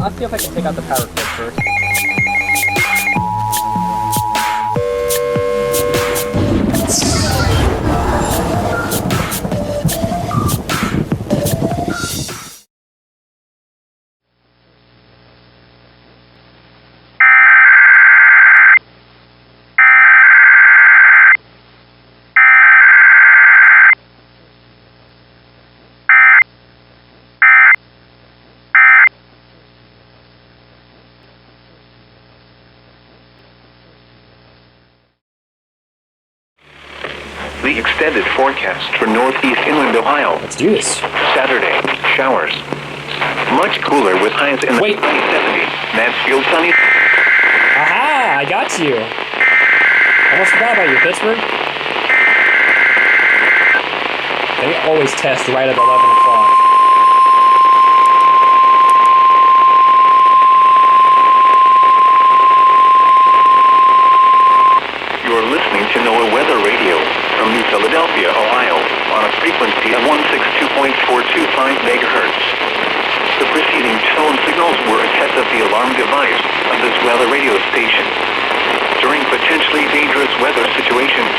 I'll see if I can take out the power cord first. The extended forecast for northeast inland Ohio. Let's do this. Saturday, showers. Much cooler with highs in the 70s. Mansfield sunny. Aha! I got you. Almost forgot about you, Pittsburgh. They always test right at 11 o'clock. You're listening to NOAA Weather Radio from New Philadelphia, Ohio, on a frequency of 162.425 megahertz. The preceding tone signals were a test of the alarm device of this weather radio station. During potentially dangerous weather situations,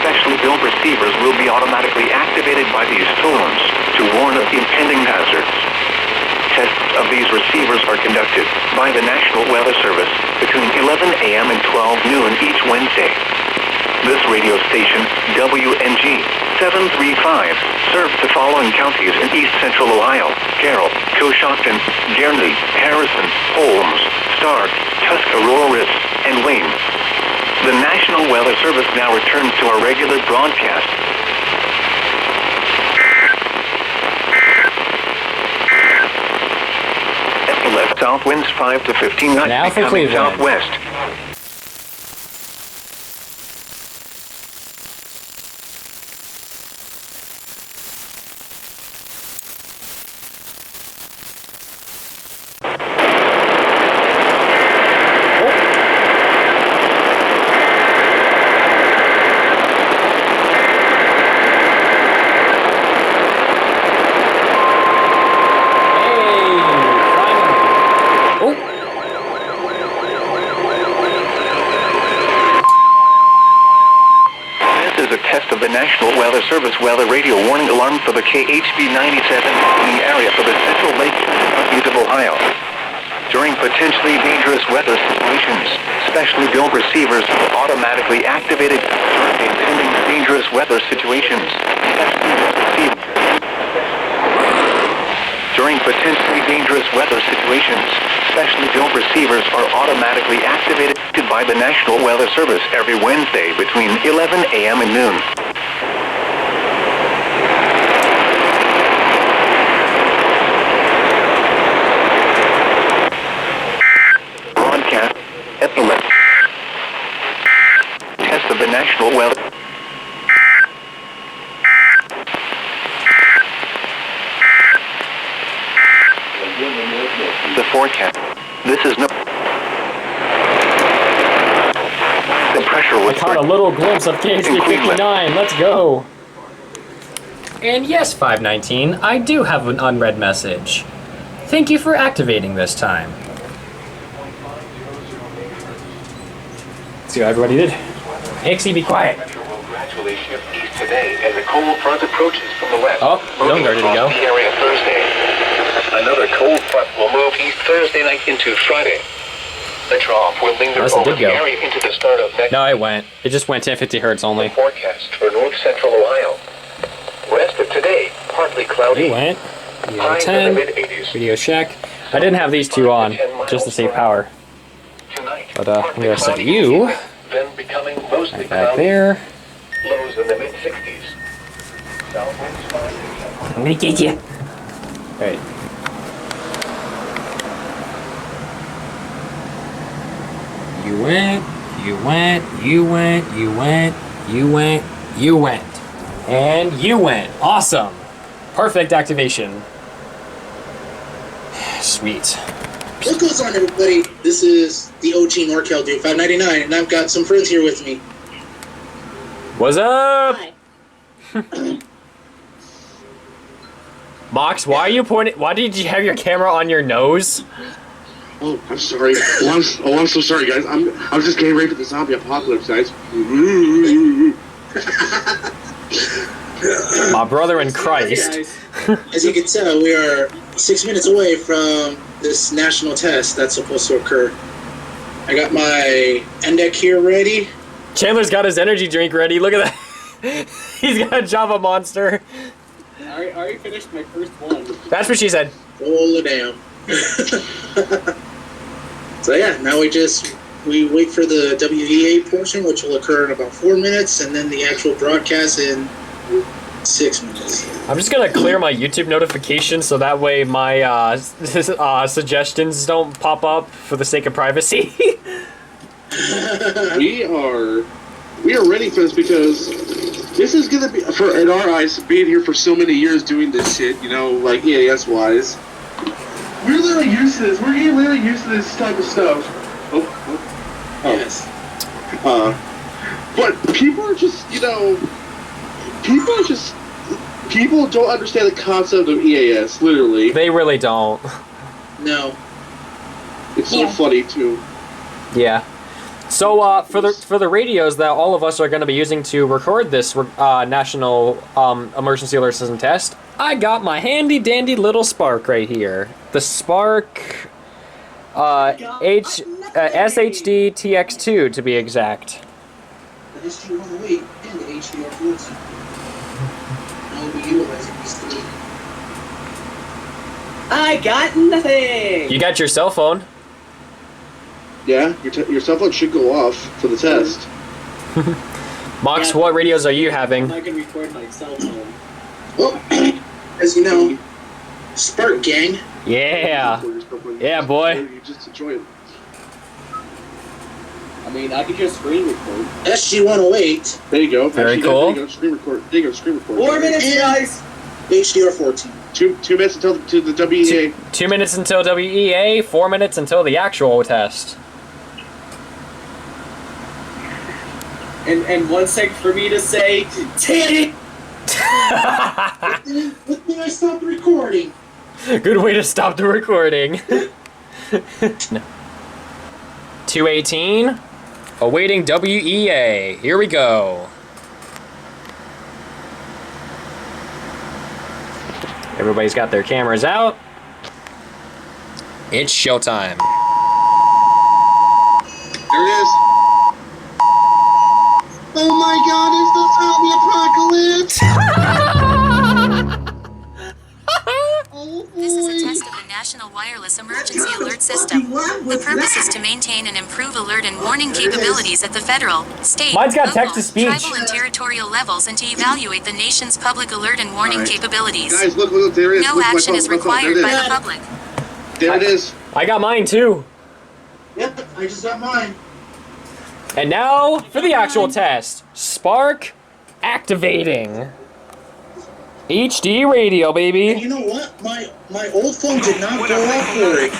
specially built receivers will be automatically activated by these tones to warn of impending hazards. Tests of these receivers are conducted by the National Weather Service between 11 a.m. and 12 noon each Wednesday. This radio station, WNG 735, serves the following counties in east central Ohio: Carroll, Coshocton, Guernsey, Harrison, Holmes, Stark, Tuscarawas, and Wayne. The National Weather Service now returns to our regular broadcast. At the left, south winds 5 to 15 knots, now for becoming Cleveland. southwest. National Weather Service weather radio warning alarm for the KHB 97 in the area for the Central Lake Counties of Ohio. During potentially dangerous weather situations, specially built receivers are automatically activated during impending dangerous weather situations. During potentially dangerous weather situations, specially built receivers are automatically activated by the National Weather Service every Wednesday between 11 a.m. and noon. Broadcast at the left. Test of the National Weather. The forecast. This is no. The pressure was. I caught a little glimpse of KHB 59. Let's go. And yes, 519, I do have an unread message. Thank you for activating this time. See what everybody did? Ixie, be quiet. Pressure will gradually shift east today as a cold front approaches from the west. Oh, zone guard, did he go? The area Thursday. Another cold front will move east Thursday night into Friday. The trough will linger Unless it over did the go. area into the start of next. No, it went. It just went 1050 hertz only. Forecast for north central Ohio. Rest of today, partly cloudy. It went. Video Highs in 10. the mid-80s. Video check. I didn't have these two on just to save power. Tonight, But I'm partly going to set cloudy, you then becoming mostly right back cloudy. there. Lows in the mid-60s. South winds 5. I'm going to get you. Right. You went, you went, you went, you went, you went, you went. And you went. Awesome. Perfect activation. Sweet. What goes on, everybody? This is the OG NorCal dude, 599, and I've got some friends here with me. What's up? Hi. Mox, why are you pointing? Why did you have your camera on your nose? Oh, I'm sorry. I'm so sorry, guys. I'm just getting ready for the zombie apocalypse, guys. My brother in Christ. As you can tell, we are 6 minutes away from this national test that's supposed to occur. I got my NDEC here ready. Chandler's got his energy drink ready. Look at that. He's got a Java Monster. I already finished my first one. That's what she said. Roll it down. So yeah, now we wait for the WEA portion, which will occur in about 4 minutes, and then the actual broadcast in 6 minutes. I'm just gonna clear my YouTube notifications so that way my suggestions don't pop up for the sake of privacy. We are ready for this because this is gonna be, for in our eyes, being here for so many years doing this shit, you know, like EAS wise. We're literally used to this. We're getting literally used to this type of stuff. Oh. Yes. But people are just, you know, people don't understand the concept of EAS, literally. They really don't. No. It's so funny, too. Yeah. So for the radios that all of us are going to be using to record this national emergency alert system test, I got my handy dandy little Spark right here. The Spark SHD TX2 to be exact. The SG-108 and the HDR-14. I will be utilizing these three. I got nothing! You got your cell phone. Yeah, your cell phone should go off for the test. Mox, what radios are you having? I can record my cell phone. Well, as you know, Spark Gang. Yeah. Yeah, boy. You just enjoy it. I mean, I could just screen record. SG-108. There you go. Very Actually, cool. There you go. Screen record. There you go. Screen record. 4 minutes, guys! HDR-14. 2 minutes until to the WEA. 2 minutes until WEA, 4 minutes until the actual test. And 1 sec for me to say, TIT! Good thing I stopped recording. Good way to stop the recording. 218, awaiting WEA. Here we go. Everybody's got their cameras out. It's showtime. There it is. Oh my God! It's the zombie apocalypse. This is a test of the National Wireless Emergency Alert System. The purpose is to maintain and improve alert and warning capabilities at the federal, state, Mine's got local, text-to-speech. tribal, and territorial levels, and to evaluate the nation's public alert and warning capabilities. Guys, look, there it is. No Look, action my is phone, required there by it the is. public. There it is. I got mine too. Yep, I just got mine. And now for the actual test. Spark activating. HD radio, And baby. you know what? My old phone did not go off for it.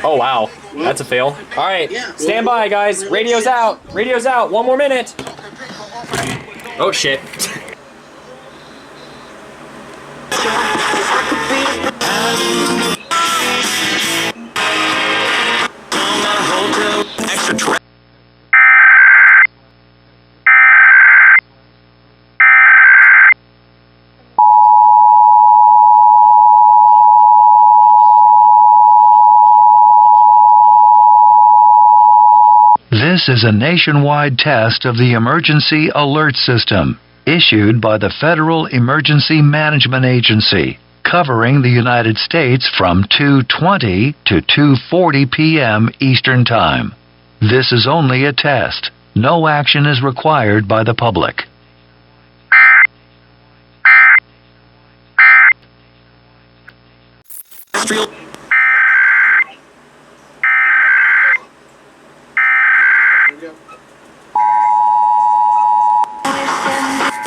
Oh, wow. That's a fail. All right. Yeah. Stand by, guys. Radio's out. Radio's out. 1 more minute. Oh, shit. This is a nationwide test of the Emergency Alert System, issued by the Federal Emergency Management Agency, covering the United States from 2:20 to 2:40 p.m. Eastern Time. This is only a test. No action is required by the public.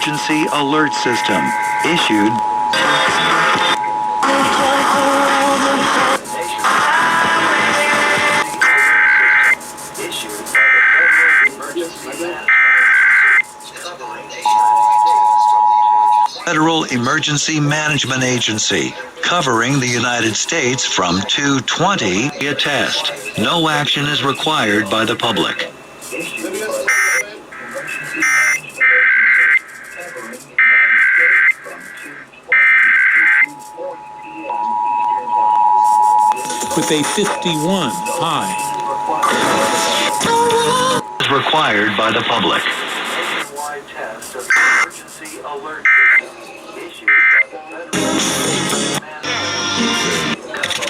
Emergency Alert System, issued Federal Emergency Management Agency, covering the United States from 2:20 a test. No action is required by the public. With a 51 high. Is required by the public. Test of emergency alert system issued by the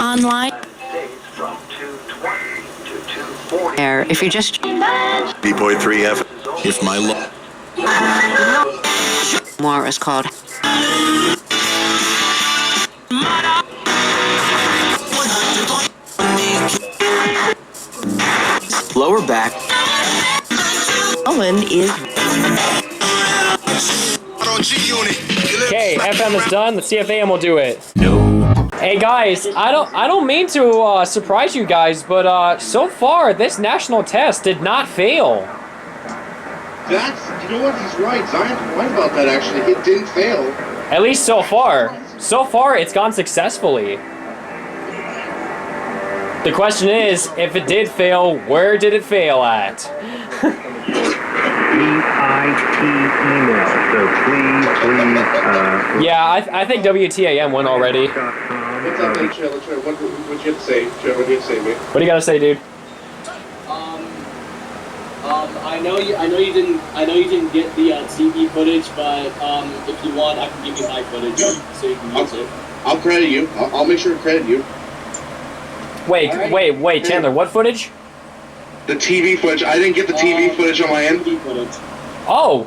Federal Online. States from 220 to 240. There, if you just B.3F. If my law. more is called. Lower back. Owen is. Okay, FM is done. Let's see if AM will do it. No. Hey guys, I don't mean to surprise you guys, but so far this national test did not fail. That's, you know what, he's right. Zion's right about that, actually. It didn't fail. At least so far. So far, it's gone successfully. The question is, if it did fail, where did it fail at? EIT email, so please, Yeah, I think WTAM won already. What's up, then, Trailer? What you have to say? Trailer, what do you have to say, mate? What do you gotta say, dude? I know you didn't get the TV footage, but if you want, I can give you my footage so you can use it. I'll credit you. I'll make sure to credit you. Wait, Chandler, what footage? The TV footage. I didn't get the TV footage on my end. TV footage. Oh,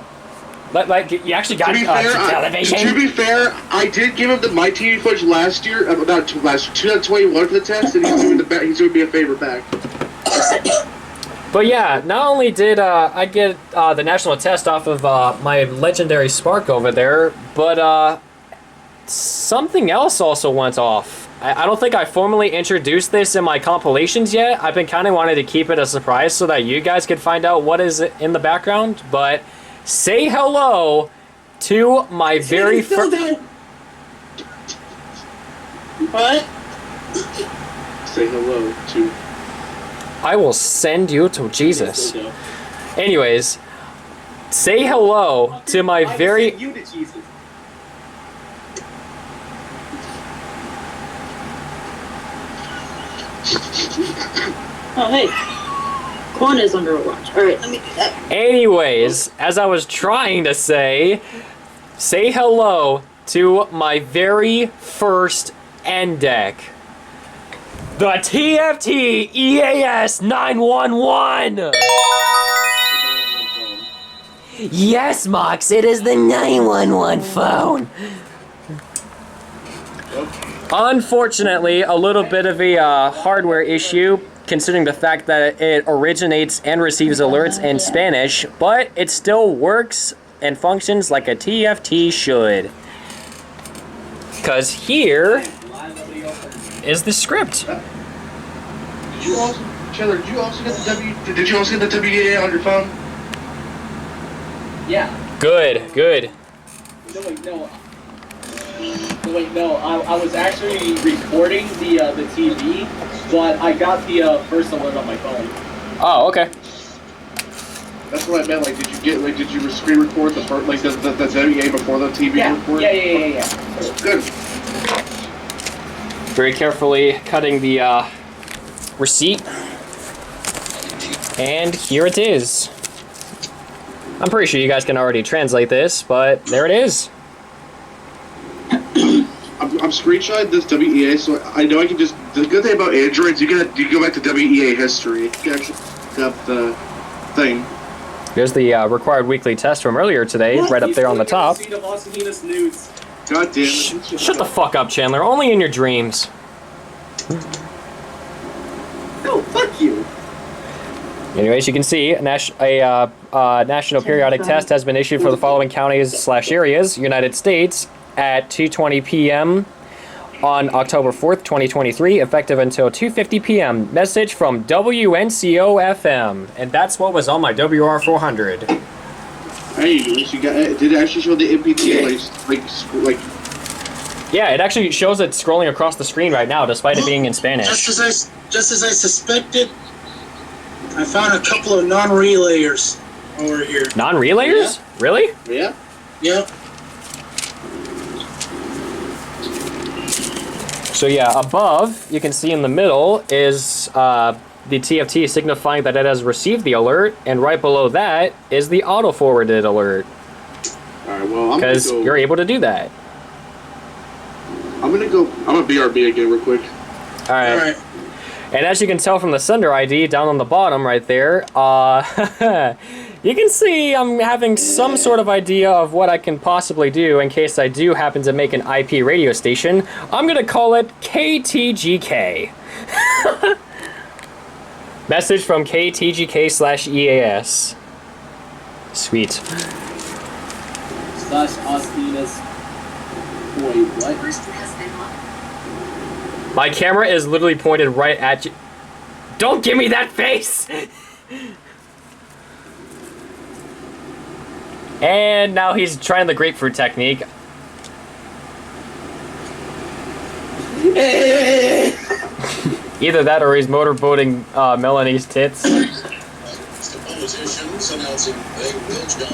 like you actually got television? To be fair, I did give him my TV footage last year, about 2021 for the test, and he's doing me a favor back. But yeah, not only did I get the national test off of my legendary Spark over there, but something else also went off. I don't think I formally introduced this in my compilations yet. I've been kind of wanting to keep it a surprise so that you guys could find out what is in the background. But say hello to my very first... What? Say hello to... I will send you to Jesus. Anyways, say hello to my very... You to Jesus. Oh, hey. Quan is under a watch. Alright, let me do that. Anyways, as I was trying to say hello to my very first end deck. The TFT EAS 911! Yes, Mox, it is the 911 phone. Unfortunately, a little bit of a hardware issue, considering the fact that it originates and receives alerts in Spanish, but it still works and functions like a TFT should. Because here is the script. Did you also, Chandler, did you also get the WDA on your phone? Yeah. Good. No, I was actually recording the TV, but I got the first alert on my phone. Oh, okay. That's what I meant. Like, did you screen record the first, like the WDA before the TV report? Yeah. Good. Very carefully cutting the receipt. And here it is. I'm pretty sure you guys can already translate this, but there it is. I'm screenshotting this WEA, so I know I can just. The good thing about Androids, you can go back to WEA history. You can actually have the thing. Here's the required weekly test from earlier today, right up there on the top. God damn it. Shut the fuck up, Chandler. Only in your dreams. No, fuck you. Anyways, you can see a national periodic test has been issued for the following counties/areas, United States, at 2:20 p.m. on October 4th, 2023, effective until 2:50 p.m. Message from WNCO-FM, and that's what was on my WR400. Hey, you got. Did it actually show the MPT like Yeah, it actually shows it scrolling across the screen right now, despite it being in Spanish. Just as I suspected, I found a couple of non-relayers over here. Non-relayers? Yeah. Really? Yeah. Yep. So yeah, above, you can see in the middle is the TFT signifying that it has received the alert, and right below that is the auto-forwarded alert. Alright, well, because you're able to do that. I'm gonna BRB again real quick. Alright. And as you can tell from the sender ID down on the bottom right there, you can see I'm having some sort of idea of what I can possibly do in case I do happen to make an IP radio station. I'm gonna call it KTGK. Message from KTGK/EAS. Sweet. Slash Austinus. Wait, what? My camera is literally pointed right at you. Don't give me that face! And now he's trying the grapefruit technique. Either that or he's motorboating Melanie's tits.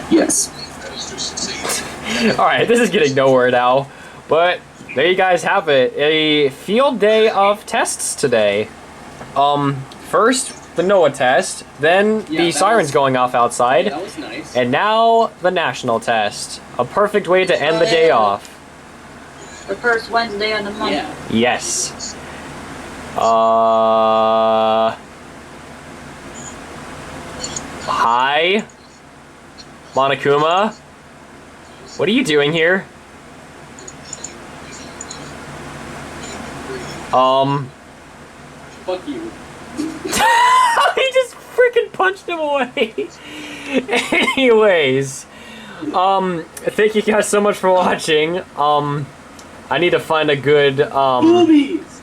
Yes. Alright, this is getting nowhere now. But there you guys have it. A field day of tests today. First, the NOAA test, then the sirens going off outside, that was nice. And now the national test. A perfect way to end the day off. The first Wednesday of the month. Yeah. Yes. Hi? Monokuma? What are you doing here? Fuck you. He just freaking punched him away. Anyways, thank you guys so much for watching. I need to find a good, Boobies!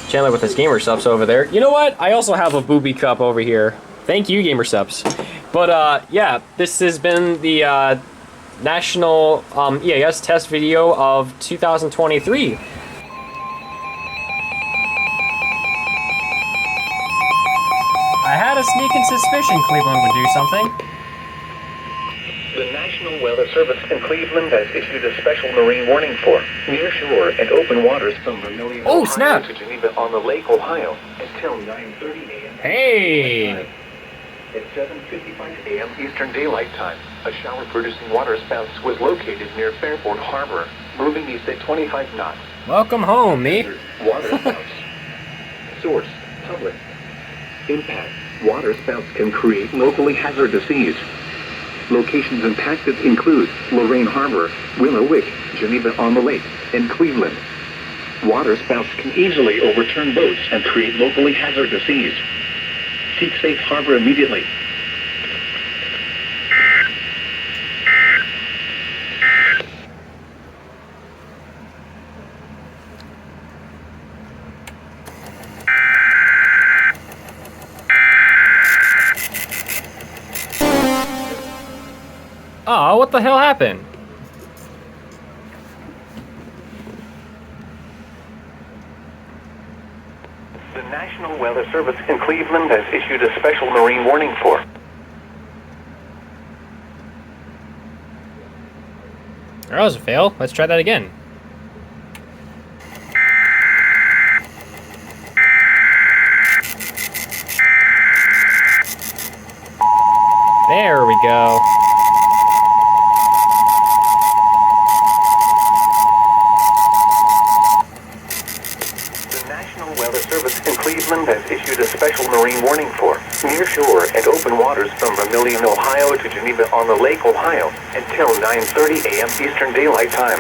Chandler with his gamer subs over there. You know what? I also have a booby cup over here. Thank you, gamer subs. But, yeah, this has been the, national, EAS test video of 2023. I had a sneaking suspicion Cleveland would do something. The National Weather Service in Cleveland has issued a special marine warning for near shore and open waters from Vermilion, Oh, Ohio snap. to Geneva on the Lake Ohio until 9:30 a.m. Hey! At 7:55 a.m. Eastern Daylight Time, a shower-producing waterspout was located near Fairport Harbor, moving east at 25 knots. Welcome home, me. Waterspouts. Source: public. Impact: waterspouts can create locally hazardous seas. Locations impacted include Lorraine Harbor, Willow Wick, Geneva on the Lake, and Cleveland. Waterspouts can easily overturn boats and create locally hazardous seas. Seek safe harbor immediately. Oh, what the hell happened? The National Weather Service in Cleveland has issued a special marine warning for That was a fail. Let's try that again. There we go. The National Weather Service in Cleveland has issued a special marine warning for near shore and open waters from Vermilion, Ohio to Geneva on the Lake Ohio until 9:30 a.m. Eastern Daylight Time.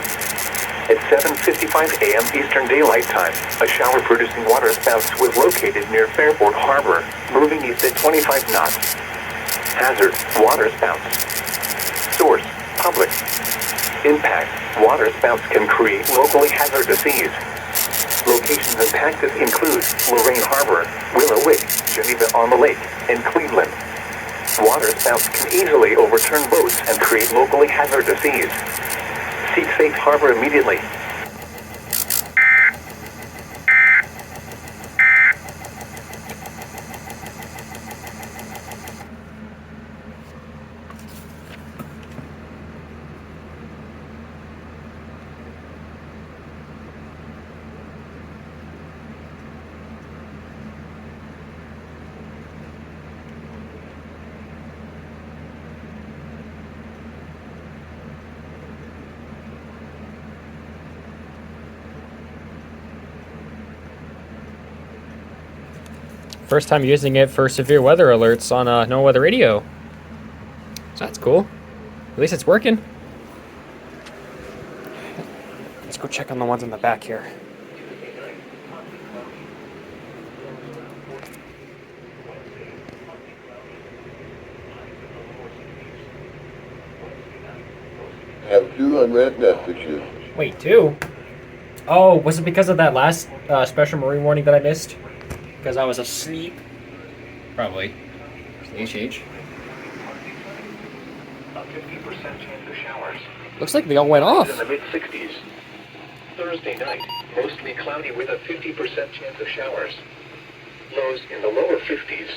At 7:55 a.m. Eastern Daylight Time, a shower-producing waterspout was located near Fairport Harbor, moving east at 25 knots. Hazard: waterspouts. Source: public. Impact: waterspouts can create locally hazardous seas. Locations impacted include Lorraine Harbor, Willow Wick, Geneva on the Lake, and Cleveland. Waterspouts can easily overturn boats and create locally hazardous seas. Seek safe harbor immediately. First time using it for severe weather alerts on no weather radio. So that's cool. At least it's working. Let's go check on the ones in the back here. Have 2 unread messages. Wait, 2? Oh, was it because of that last special marine warning that I missed? Because I was asleep? Probably. HH. A 50% chance of showers. Looks like they all went off. In the mid-60s. Thursday night, mostly cloudy with a 50% chance of showers. Lows in the lower 50s.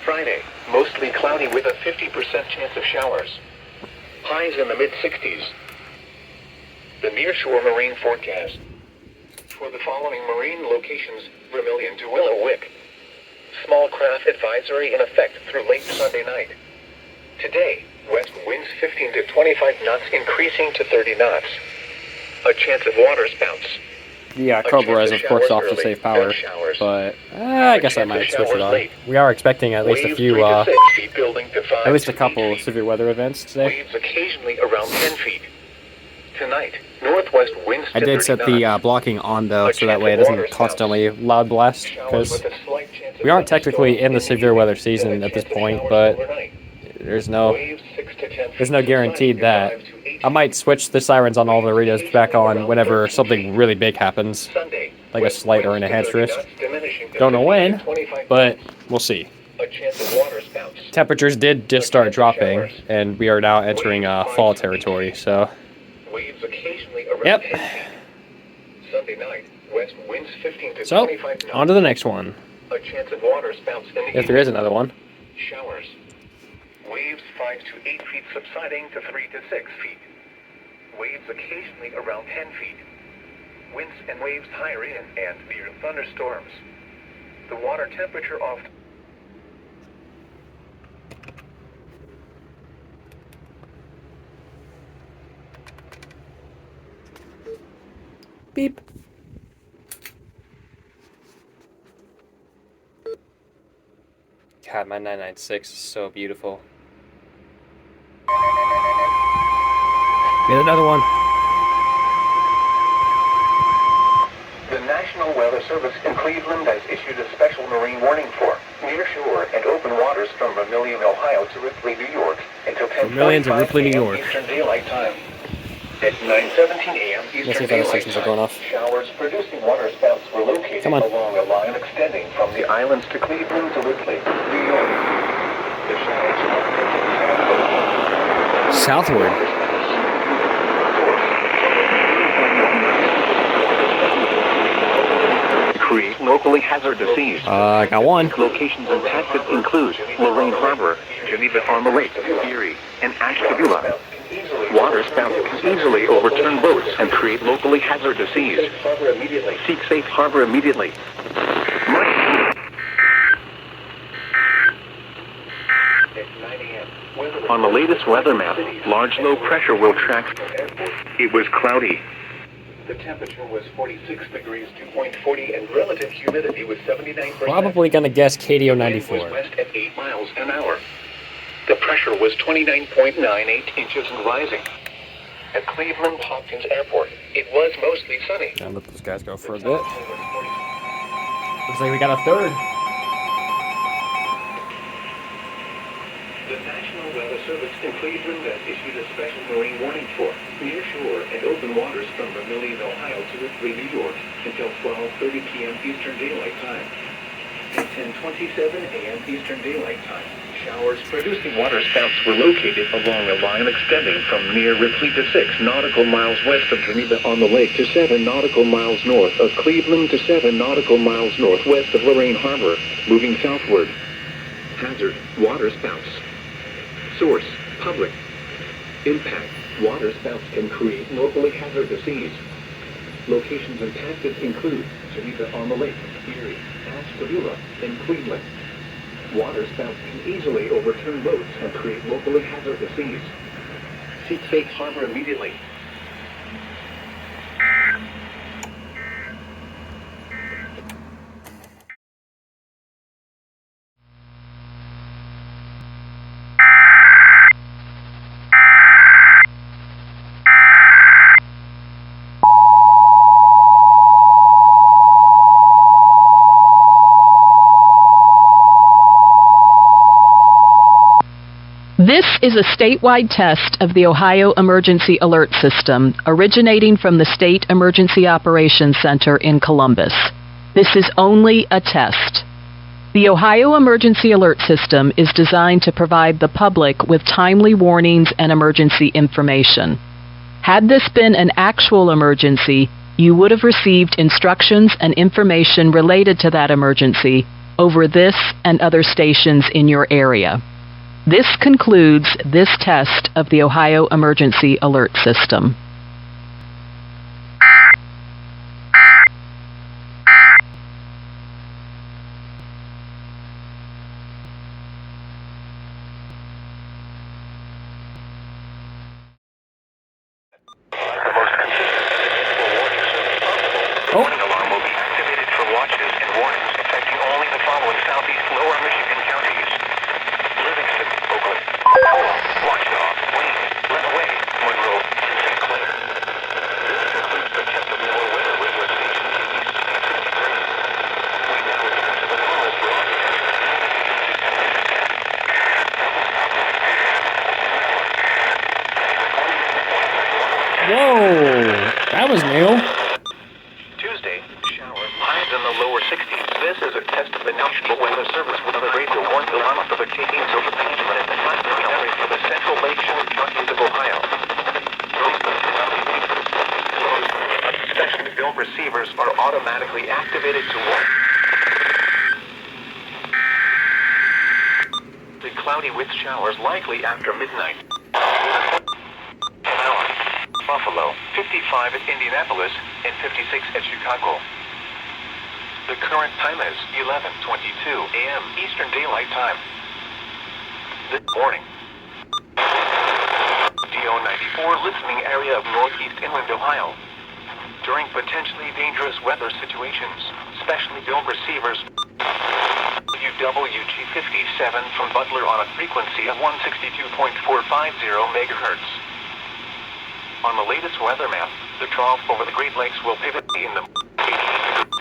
Friday, mostly cloudy with a 50% chance of showers. Highs in the mid-60s. The nearshore marine forecast. For the following marine locations, Vermilion to Willow Wick. Small craft advisory in effect through late Sunday night. Today, west winds 15 to 25 knots increasing to 30 knots. A chance of water spouts. Yeah, Cobra is of course off to save power, but I guess I might switch it on. We are expecting at least a few, at least a couple severe weather events today. Waves occasionally around 10 feet. Tonight, northwest winds I did set the blocking on though, so that way it doesn't constantly loud blast, because we aren't technically in the severe weather season at this point, but there's no guaranteed that. I might switch the sirens on all the radios back on whenever something really big happens, like a slight or enhanced risk. Don't know when, but we'll see. Temperatures did just start dropping, and we are now entering fall territory, so... Yep. So, on to the next one. If there is another one. Showers. Waves 5 to 8 feet subsiding to 3 to 6 feet. Waves occasionally around 10 feet. Winds and waves higher in and near thunderstorms. The water temperature off. Beep. God, my 996 is so beautiful. Get another one. The National Weather Service in Cleveland has issued a special marine warning for nearshore and open waters from Vermilion, Ohio to Ripley, New York until 10:45 a.m. Eastern Daylight Time. At 9:17 a.m. Eastern Daylight Time, showers producing water spouts were located along a line extending from the islands to Cleveland to Ripley, New York. The showers are southward. Create locally hazardous seas. I got one. Locations impacted include Lorraine Harbor, Geneva Farmer Lake, Erie, and Ashtabula. Water spouts can easily overturn boats and create locally hazardous seas. Seek safe harbor immediately. On the latest weather map, large low pressure will track. It was cloudy. The temperature was 46 degrees, dew point 40, and relative humidity was 79%. Probably gonna guess KDO-94. Wind was west at 8 miles an hour. The pressure was 29.98 inches and rising. At Cleveland Hopkins Airport, it was mostly sunny. I'll let those guys go for a bit. Looks like we got a third. The National Weather Service in Cleveland has issued a special marine warning for nearshore and open waters from Vermilion, Ohio to Ripley, New York until 12:30 p.m. Eastern Daylight Time. At 10:27 a.m. Eastern Daylight Time, Showers producing waterspouts were located along a line extending from near Ripley to 6 nautical miles west of Geneva on the lake to 7 nautical miles north of Cleveland to 7 nautical miles northwest of Lorraine Harbor, moving southward. Hazard, waterspouts. Source, public. Impact, waterspouts can create locally hazardous seas. Locations impacted include Geneva on the Lake, Erie, Ashtabula, and Cleveland. Waterspouts can easily overturn boats and create locally hazardous seas. Seek safe harbor immediately. This is a statewide test of the Ohio Emergency Alert System, originating from the State Emergency Operations Center in Columbus. This is only a test. The Ohio Emergency Alert System is designed to provide the public with timely warnings and emergency information. Had this been an actual emergency, you would have received instructions and information related to that emergency over this and other stations in your area. This concludes this test of the Ohio Emergency Alert System. Warning alarm will be activated for watches and warnings affecting only the following southeast lower Michigan counties. Livingston, Oakland, Washington, Wayne, Lenawee, Monroe, and St. Clair. This concludes the test of NOAA weather radio station KEVN-IP. We now return to the normal broadcast. Whoa, that was new. Tuesday, showers, highs in the lower 60s. This is a test of the National Weather Service weather radio warning alarm for the takings over the Peninsula and the Platte area for the central Lake Shore counties of Ohio. Specially built receivers are automatically activated to warn. The cloudy with showers likely after midnight. Buffalo, 55 at Indianapolis, and 56 at Chicago. The current time is 11:22 a.m. Eastern Daylight Time. This morning. DO-94 listening area of northeast inland Ohio. During potentially dangerous weather situations, specially built receivers WWG-57 from Butler on a frequency of 162.450 megahertz. On the latest weather map, the trough over the Great Lakes will pivot in the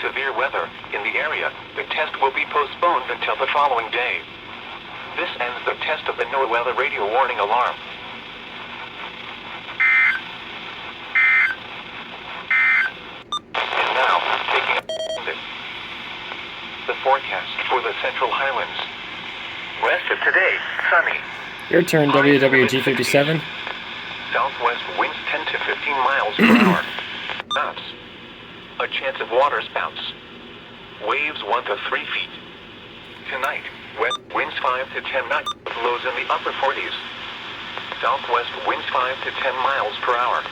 severe weather in the area. The test will be postponed until the following day. This ends the test of the NOAA weather radio warning alarm. And now, taking the forecast for the Central Highlands. Rest of today, sunny. Your turn, WWG-57. Southwest winds 10 to 15 miles per hour. Knots. A chance of waterspouts. Waves 1 to 3 feet. Tonight, west winds 5 to 10 knots. Lows in the upper 40s. Southwest winds 5 to 10 miles per hour.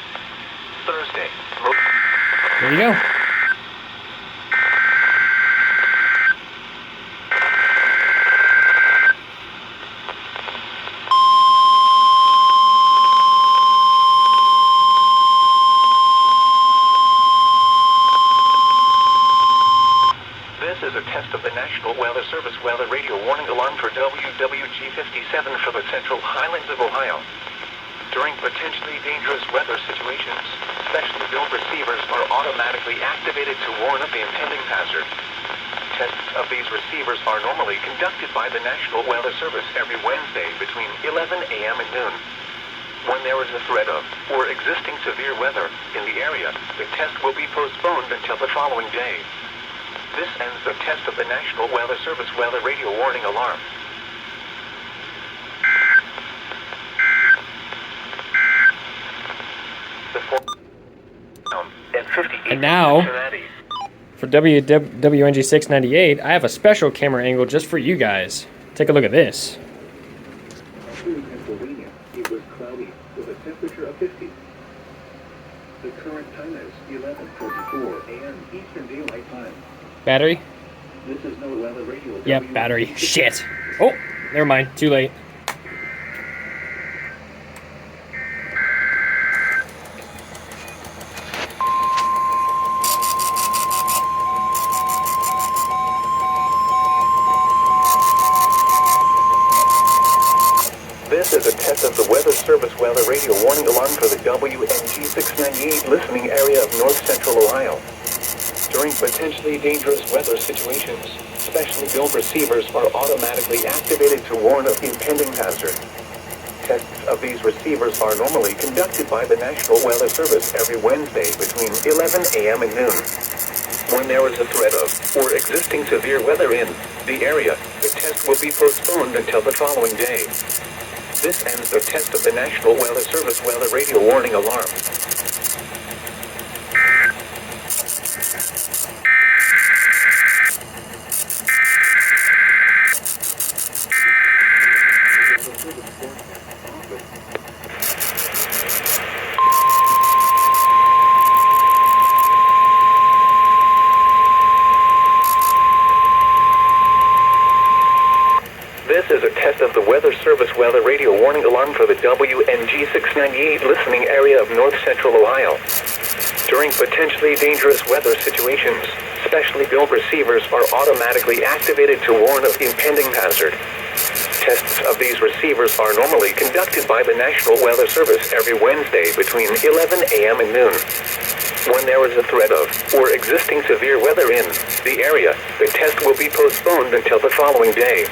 Thursday. There you go. This is a test of the National Weather Service weather radio warning alarm for WWG-57 for the Central Highlands of Ohio. During potentially dangerous weather situations, specially built receivers are automatically activated to warn of the impending hazard. Tests of these receivers are normally conducted by the National Weather Service every Wednesday between 11 a.m. and noon. When there is a threat of or existing severe weather in the area, the test will be postponed until the following day. This ends the test of the National Weather Service weather radio warning alarm. And now, for WNG 698, I have a special camera angle just for you guys. Take a look at this. Pennsylvania, it was cloudy with a temperature of 50. The current time is 11:44 a.m. Eastern Daylight Time. Battery? This is no weather radio. Yep, battery. Shit. Oh, never mind. Too late. This is a test of the Weather Service weather radio warning alarm for the WNG 698 listening area of north central Ohio. During potentially dangerous weather situations, specially built receivers are automatically activated to warn of impending hazard. Tests of these receivers are normally conducted by the National Weather Service every Wednesday between 11 a.m. and noon. When there is a threat of or existing severe weather in the area, the test will be postponed until the following day. This ends the test of the National Weather Service weather radio warning alarm. This is a test of the Weather Service weather radio warning alarm for the WNG 698 listening area of north central Ohio. During potentially dangerous weather situations, specially built receivers are automatically activated to warn of impending hazard. Tests of these receivers are normally conducted by the National Weather Service every Wednesday between 11 a.m. and noon. When there is a threat of or existing severe weather in the area, the test will be postponed until the following day.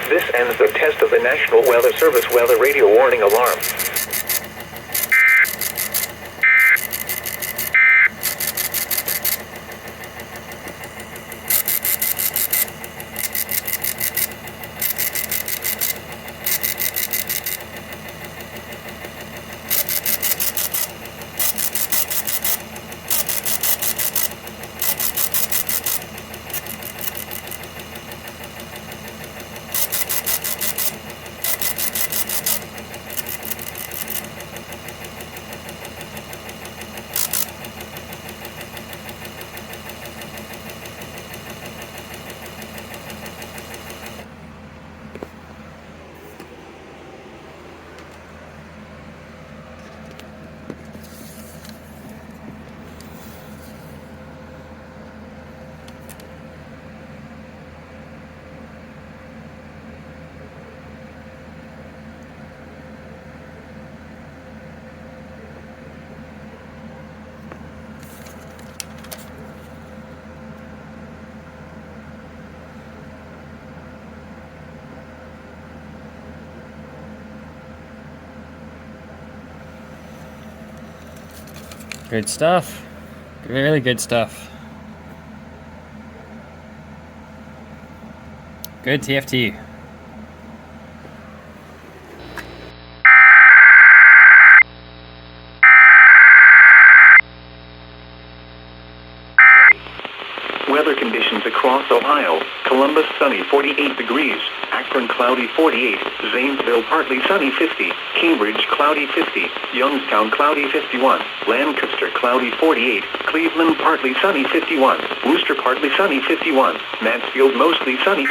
This ends the test of the National Weather Service weather radio warning alarm. Good stuff. Really good stuff. Good TFT. Weather conditions across Ohio: Columbus sunny 48 degrees, Akron cloudy 48, Zanesville partly sunny 50, Cambridge cloudy 50, Youngstown cloudy 51, Lancaster cloudy 48, Cleveland partly sunny 51, Worcester partly sunny 51, Mansfield mostly sunny.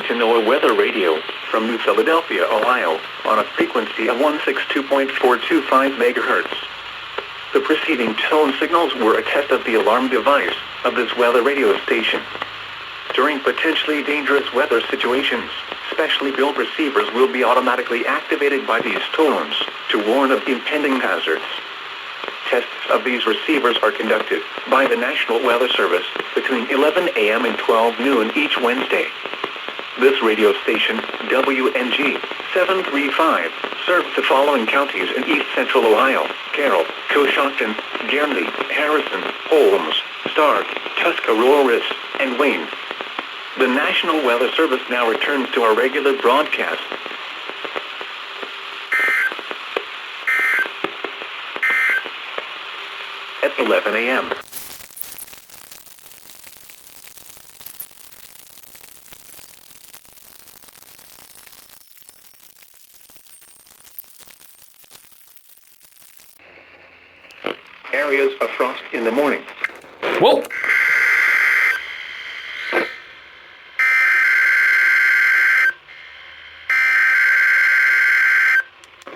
To NOAA Weather Radio from New Philadelphia, Ohio, on a frequency of 162.425 megahertz. The preceding tone signals were a test of the alarm device of this weather radio station. During potentially dangerous weather situations, specially built receivers will be automatically activated by these tones to warn of impending hazards. Tests of these receivers are conducted by the National Weather Service between 11 a.m. and 12 noon each Wednesday. This radio station, WNG 735, serves the following counties in east central Ohio: Carroll, Coshocton, Guernsey, Harrison, Holmes, Stark, Tuscarawas, and Wayne. The National Weather Service now returns to our regular broadcast. At 11 a.m. Areas of frost in the morning. Whoa!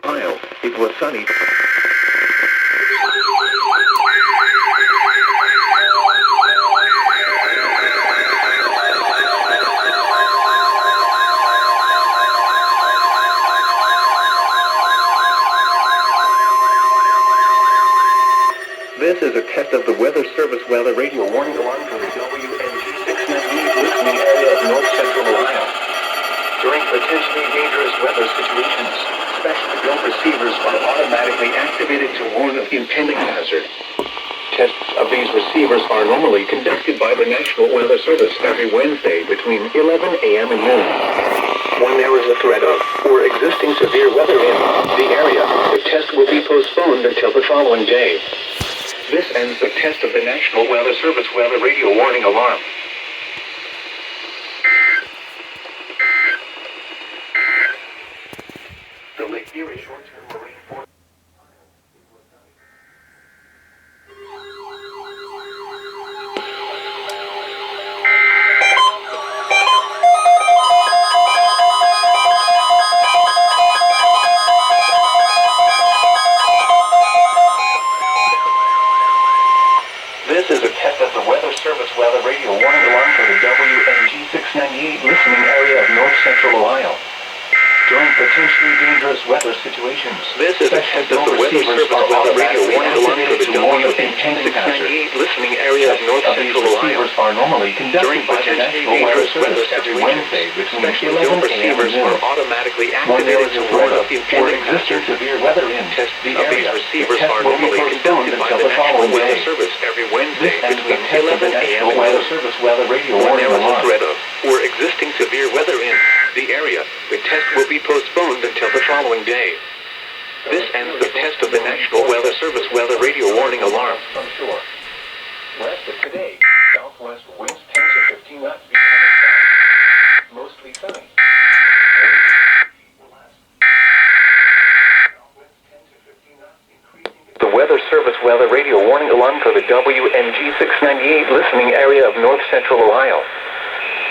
Ohio, it was sunny. This is a test of the Weather Service weather radio warning alarm for the WNG 698 listening area of north central Ohio. During potentially dangerous weather situations, specially built receivers are automatically activated to warn of impending hazard. Tests of these receivers are normally conducted by the National Weather Service every Wednesday between 11 a.m. and noon. When there is a threat of or existing severe weather in the area, the test will be postponed until the following day. This ends the test of the National Weather Service weather radio warning alarm. The Lake Erie short-term marine force. This is a test of the Weather Service weather radio warning alarm for the WNG 698 listening area of north central Ohio. During potentially dangerous weather situations, this is a test of the Weather Service weather radio warning alarm for the WNG 698 listening area of north central Ohio. Are normally conducted by the National Weather Service every Wednesday between 11 a.m. and noon. Are automatically activated to warn of impending hazard. Severe weather in test the area. Receivers are normally conducted by the National Weather Service every Wednesday between 11 a.m. and noon. Weather radio warning alarm. When there is a threat of or existing severe weather in the area, the test will be postponed until the following day. This ends the test of the National Weather Service weather radio warning alarm. From shore. West of today, southwest winds 10 to 15 knots becoming south. Mostly sunny. The Weather Service weather radio warning alarm for the WNG 698 listening area of north central Ohio.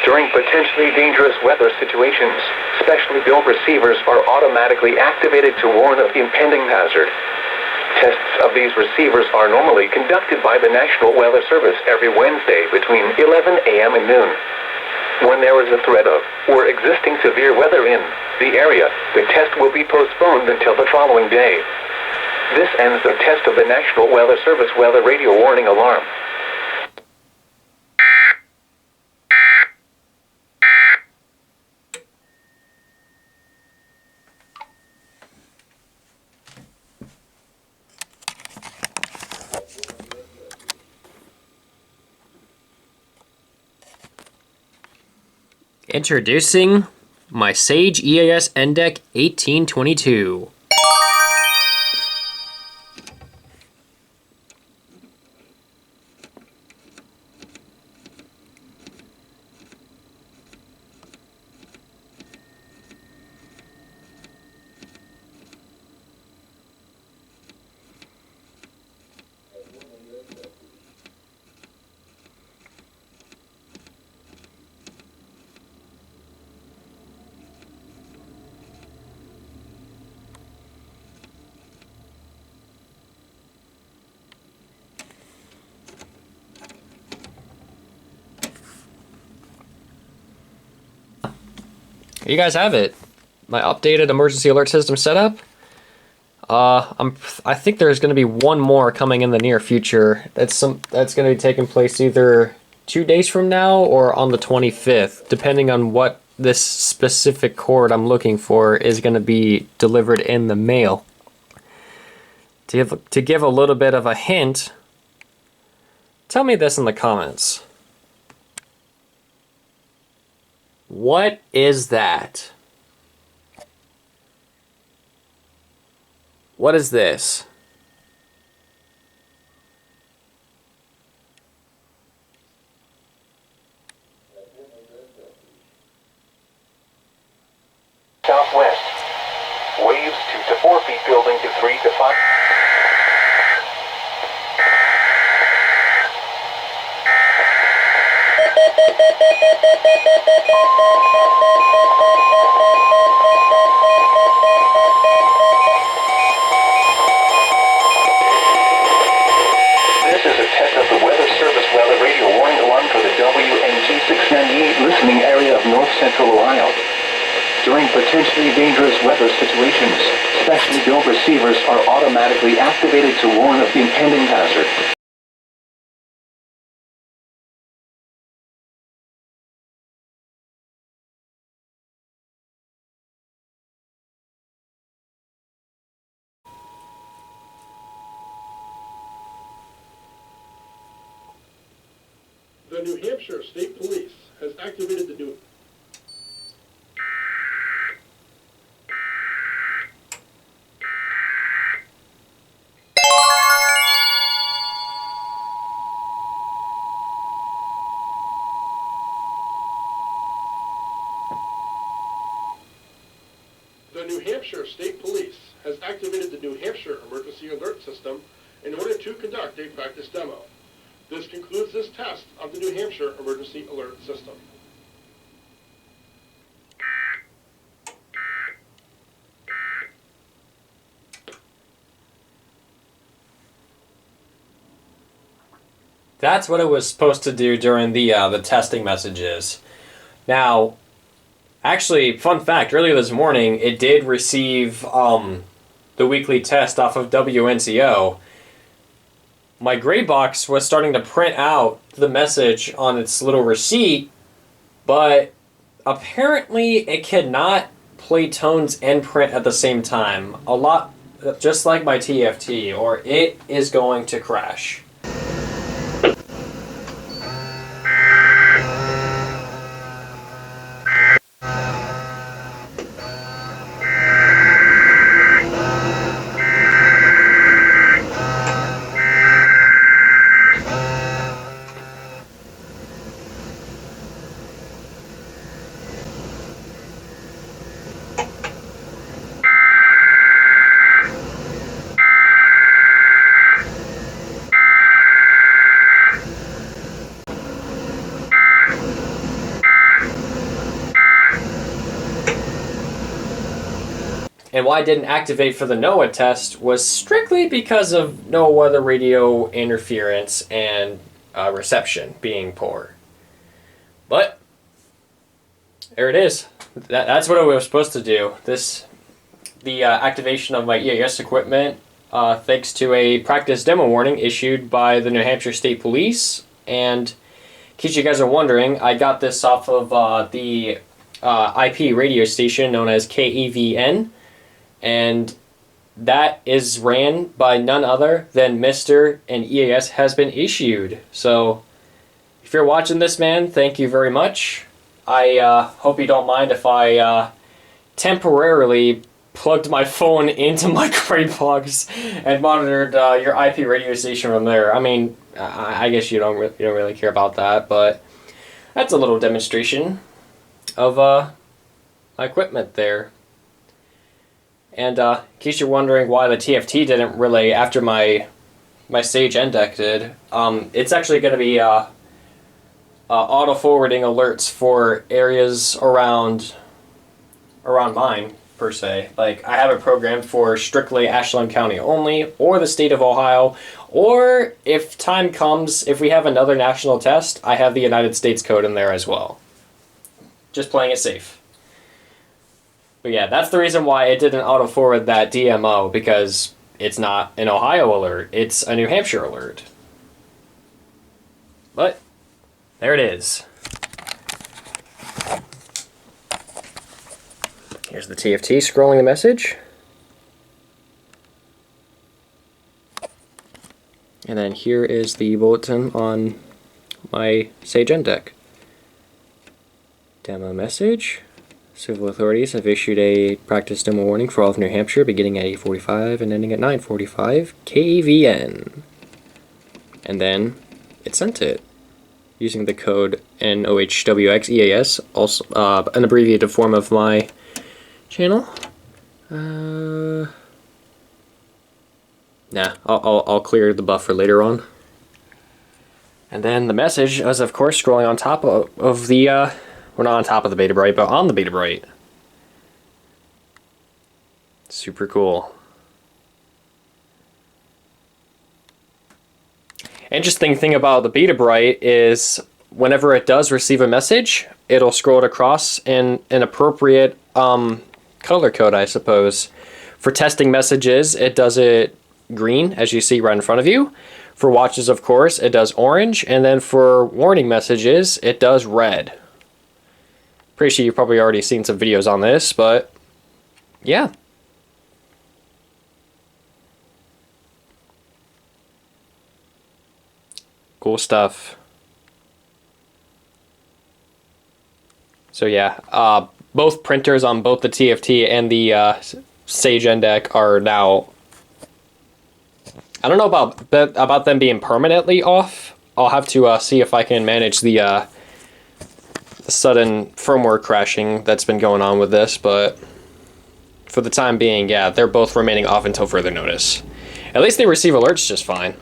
During potentially dangerous weather situations, specially built receivers are automatically activated to warn of impending hazard. Tests of these receivers are normally conducted by the National Weather Service every Wednesday between 11 a.m. and noon. When there is a threat of or existing severe weather in the area, the test will be postponed until the following day. This ends the test of the National Weather Service weather radio warning alarm. Introducing my Sage EAS NDEC 1822. You guys have it. My updated emergency alert system setup. I think there's going to be one more coming in the near future. That's going to be taking place either 2 days from now or on the 25th, depending on what this specific cord I'm looking for is going to be delivered in the mail. To give a little bit of a hint, tell me this in the comments. What is that? What is this? Southwest. Waves 2 to 4 feet, building to 3 to 5. This is a test of the Weather Service weather radio warning alarm for the WNG 698 listening area of north central Ohio. During potentially dangerous weather situations, specially built receivers are automatically activated to warn of the impending hazard. The New Hampshire State Police has activated the new... The New Hampshire State Police has activated the New Hampshire Emergency Alert System in order to conduct a practice demo. This concludes this test of the New Hampshire Emergency Alert System. That's what it was supposed to do during the testing messages. Now, actually, fun fact, earlier this morning, it did receive the weekly test off of WNCO. My gray box was starting to print out the message on its little receipt, but apparently it cannot play tones and print at the same time. A lot, just like my TFT, or it is going to crash. And why I didn't activate for the NOAA test was strictly because of NOAA weather radio interference and reception being poor. But there it is. That's what I was supposed to do. The activation of my EAS equipment, thanks to a practice demo warning issued by the New Hampshire State Police. And in case you guys are wondering, I got this off of the IP radio station known as KEVN. And that is ran by none other than Mr. and EAS has been issued. So if you're watching this, man, thank you very much. I hope you don't mind if I temporarily plugged my phone into my gray box and monitored your IP radio station from there. I mean, I guess you don't really care about that, but that's a little demonstration of my equipment there. And in case you're wondering why the TFT didn't relay after my Sage NDEC did, it's actually going to be auto-forwarding alerts for areas around mine, per se. Like, I have it programmed for strictly Ashland County only, or the state of Ohio, or if time comes, if we have another national test, I have the United States code in there as well. Just playing it safe. But yeah, that's the reason why it didn't auto-forward that DMO, because it's not an Ohio alert, it's a New Hampshire alert. But there it is. Here's the TFT scrolling the message. And then here is the bulletin on my Sage End deck. Demo message. Civil authorities have issued a practice demo warning for all of New Hampshire beginning at 8:45 and ending at 9:45 KEVN. And then it sent it using the code NOHWX EAS, also an abbreviated form of my channel. Nah, I'll clear the buffer later on. And then the message is, of course, scrolling on top of the, we're not on top of the Beta Bright, but on the Beta Bright. Super cool. Interesting thing about the Beta Bright is whenever it does receive a message, it'll scroll it across in an appropriate color code, I suppose. For testing messages, it does it green, as you see right in front of you. For watches, of course, it does orange, and then for warning messages, it does red. Pretty sure you've probably already seen some videos on this, but yeah. Cool stuff. So yeah, both printers on both the TFT and the Sage End deck are now, I don't know about them being permanently off. I'll have to see if I can manage the sudden firmware crashing that's been going on with this, but for the time being, yeah, they're both remaining off until further notice. At least they receive alerts just fine.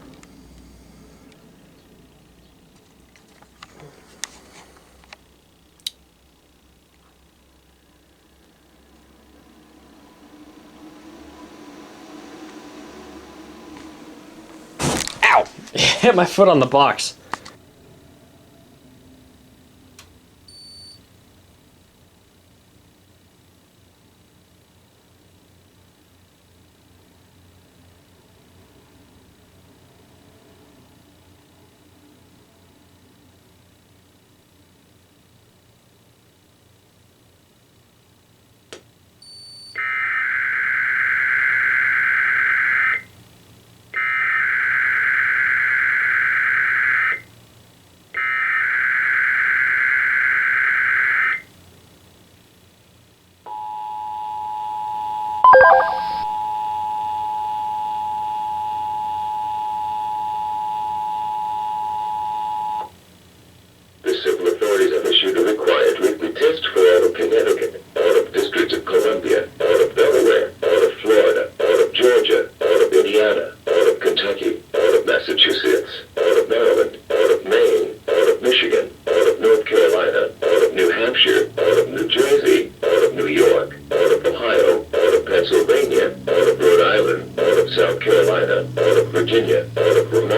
Ow! Hit my foot on the box. The civil authorities have issued a required weekly test for all of Connecticut, all of District of Columbia, all of Delaware, all of Florida, all of Georgia, all of Indiana, all of Kentucky, all of Massachusetts, all of Maryland, all of Maine, all of Michigan, all of North Carolina, all of New Hampshire, all of New Jersey, all of New York, all of Ohio, all of Pennsylvania, all of Rhode Island, all of South Carolina, all of Virginia, all of Vermont,